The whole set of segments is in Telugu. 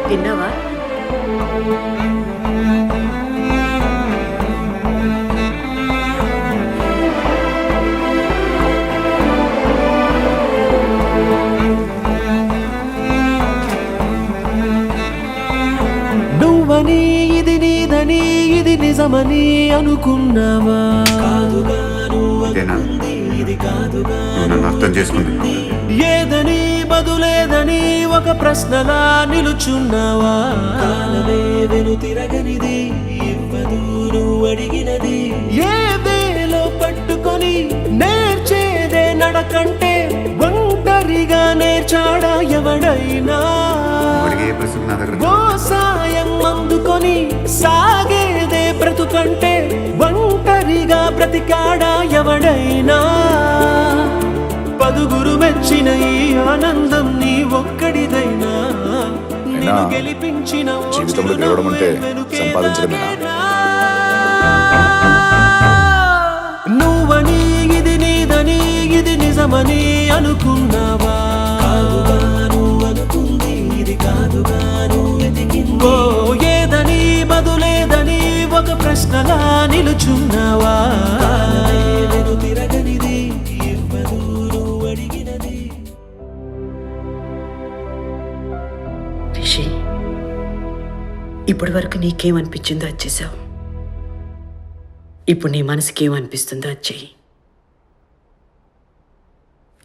తిన్నావా? నువ్వని ఇది నీదని ఇది నిజమని అనుకున్నావా? కాదుగా నువ్వనుకుంది ఇది కాదుగా నన్ను అర్థం చేసుకుంది. ఏదని బదులేదని ఒక ప్రశ్నలా నిలుచున్నావా? కాలమే వెను తిరగనిది ఇవ్వదు నువ్వు అడిగినది. ఏ వేలో పట్టుకొని నేర్చేదే నడకంటే ఒంటరిగా నేర్చాడా ఎవడైనా? ఓ సాయం అందుకొని సాగేదే బ్రతుకంటే ఒంటరిగా బ్రతికాడా ఎవడైనా? పదుగురు మెచ్చిన ఈ ఆనందం నీ ఒక్కడిదైనా నిన్ను గెలిపించిన జీవితంలో గెలవడం అంటే సంపాదించడమేనా? నువ్వని ఇది నీదని ఇది నిజమని అనుకున్నావా? కాదుగా నువ్వనుకుంది ఇది కాదుగా నువ్వు వెతికింది. ఏదని బదులేదని ఒక ప్రశ్నలా నిలుచున్నావా? వెను తిరగనిది ఇవ్వదు నువ్వు అడిగినది. రిషి, ఇప్పటి వరకు నీకేమనిపించిందో అది చేసావు. ఇప్పుడు నీ మనసుకి ఏమనిపిస్తుందో అది చెయ్యి.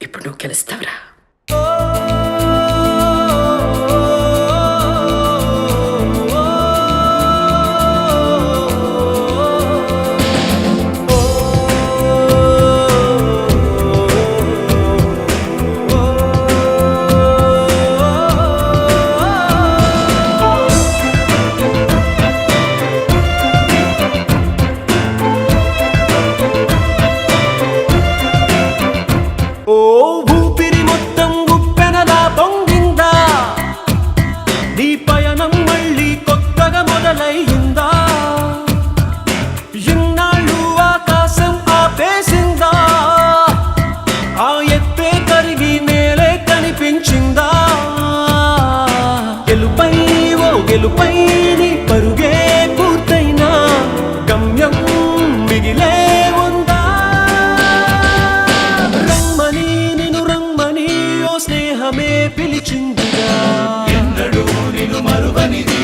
ఇప్పుడు నువ్వు గెలుస్తావురా. ఊపిరి మొత్తం గుప్పెనలా పొంగిందా? నీ పయనం మళ్ళీ కొత్తగా మొదలయ్యిందా? ఇన్నాళ్ళు ఆకాశం ఆపేసిందా? ఆ ఎత్తే కరిగి నేలే కనిపించిందా? గెలుపై ఓ గెలుపై నీ పరుగే పూర్తయినా గమ్యం మిగిలే ఉందా? స్నేహమే పిలిచిందిగా, ఎన్నడూ నిన్ను మరువనిది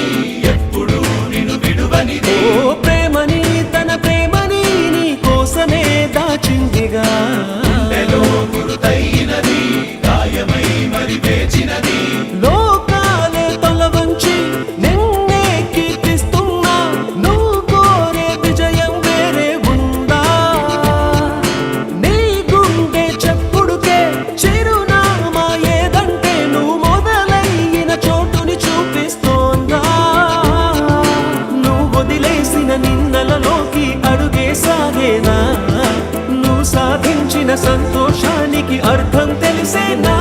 ఎప్పుడు నిన్ను విడువనిది. ఓ ప్రేమని తన ప్రేమని నీ కోసమే దాచిందిగా. గుండెలో గురుతైనది గాయమై మరి వేచినది. లోకాలే తల వంచి నిన్నే కీర్తిస్తున్నా నువ్వు కోరే విజయం వేరే ఉందా? నీ గుండె చెప్పుడుకే చిరు నిన్నలలోకి అడుగే సాగేనా? నువ్వు సాధించిన సంతోషానికి అర్థం తెలిసేనా?